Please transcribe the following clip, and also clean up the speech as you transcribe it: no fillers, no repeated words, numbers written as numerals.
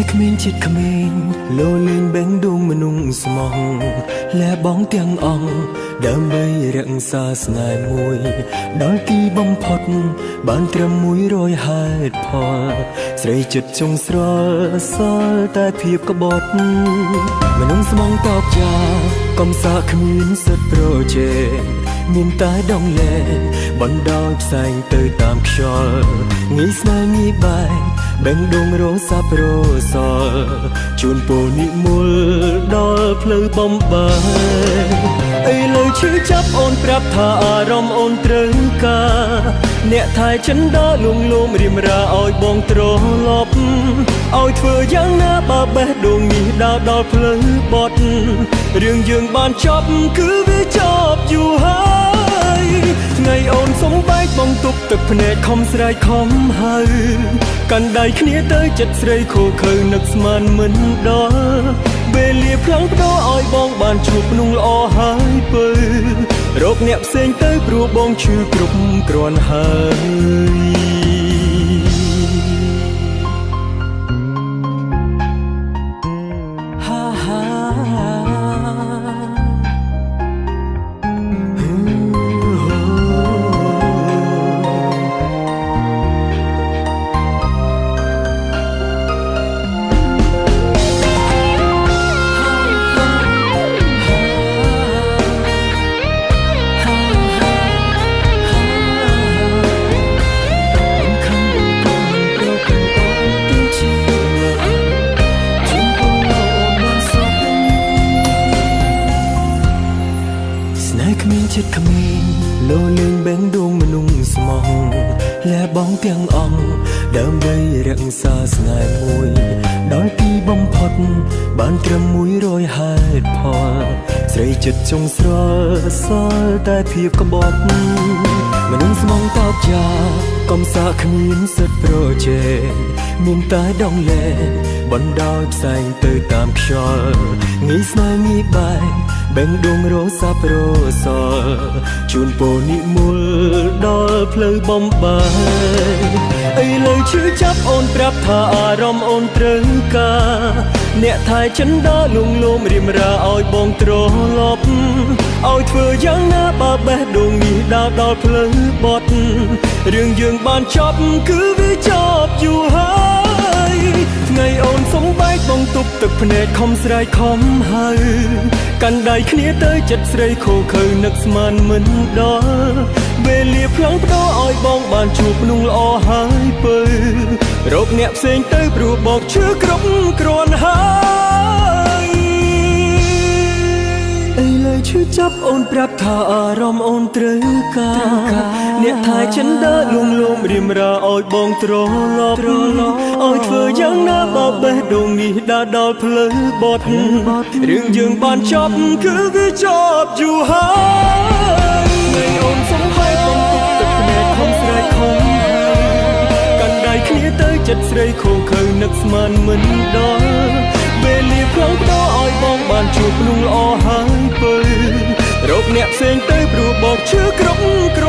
យគ្មានចិត្តគ្មានលោលេងបេងដួងមនុស្សស្មោះលែបងទាំងអង្គដើម្បីរក្សាស្នេហ៍មួយដល់ទីបំផុតបានត្រឹម100ហេតុផលស្រីចិត្តចុងស្រល់សល់តែភាពក្បត់មនុស្សស្មងតបចាកំសាគ្មានសិទ្ធប្រជែងមានតែដងលែងបណ្ដោយផ្សែងទៅតាមខ្យល់ងាយស្នេហ៍ងាយបែកបេងដួងរសាប្រសល់ជូនពរនិមលដល់ផ្លូវបំបែកឥឡូវឈឺចាប់អូនប្រាប់ថាអារម្មណ៍អូនត្រូវការអ្នកថែចិនដល់លួងលោមរៀមរាឲ្យបងត្រឡប់ឲ្យធ្វើយ៉ាងណាបើបេះដូងនេះដើរដល់ផ្លូវបត់រឿងយើងបានចប់គឺវាចប់យូរហើយថ្ងៃអូនសុំបែកបងទប់ទឹកភ្នែកខំស្រែកខំហៅកាន់ដៃគ្នាទៅចិត្តស្រីខូខើនឹកស្មានមិនដល់វេលាផ្លាំងផ្ដោឲ្យបងបានជួបนุ่งល្អហើយពើរកអ្នកផ្សេងទៅព្រោះបងឈឺគ្រប់គ្រាន់ហើយគ្មានចិត្តគ្មានលោលេងបេងដួងមនុស្សស្មោះលែបងទាំងអង្គដើម្បីរក្សាស្នេហ៍មួយដល់ទីបំផុតបានត្រឹម100ហេតុផលស្រីចិត្តចុងស្រល់សល់តែភាពក្បត់មនុស្សស្មងតបចាកំសាគ្មានសិទ្ធប្រជែងមានតែដងលែងបណ្ដោយផ្សែងទៅតាមខ្យល់ងាយស្នេហ៍ងាយបែកបេងដួងរសាប្រសល់ជូនពរនិមលដល់ផ្លូវបំបែកឥឡូវឈឺចាប់អូនប្រាប់ថាអារម្មណ៍អូនត្រូវការអ្នកថែចិនដល់លួងលោមរៀមរាឲ្យបងត្រឡប់ឲ្យធ្វើយ៉ាងណាបើបេះដូងនេះដើរដល់ផ្លូវបត់រឿងយើងបានចប់គឺវាចប់យូរហើយថ្ងៃអូនសុំបែកបងទប់ទឹកភ្នែកខំស្រែកខំហៅកាន់ដៃគ្នាទៅចិត្តស្រីខូខើនឹកស្មានមិនដល់វេលាផ្លាំងផ្ដោឲ្យបងបានជួបนุ่งល្អហើយពើរកអ្នកផ្សេងទៅព្រោះបងឈឺគ្រប់គ្រាន់ហើយឥឡូវឈឺចាប់អូនប្រាប់ថាអារម្មណ៍អូនត្រូវការអ្នកថែចិនដើរលួងលោមរៀមរាឲ្យបងត្រឡប់ឲ្យធ្វើយ៉ាងណាបើបេះដូងនេះដើរដល់ផ្លូវបត់រឿងយើងបានចប់គឺវាចប់យូរហើយថ្ងៃអូនសុំបែកបងទប់ទឹកភ្នែកខំស្រែកខំកាន់ដៃគ្នាទៅចិត្តស្រីខូខើនឹកស្មានមិនដល់វេលាផ្លាំងផ្ដោឲ្យបងបានជួបนุ่งល្អហើយពើរកអ្នកផ្សេងទៅព្រោះបងឈឺគ្រប់គ្រាន់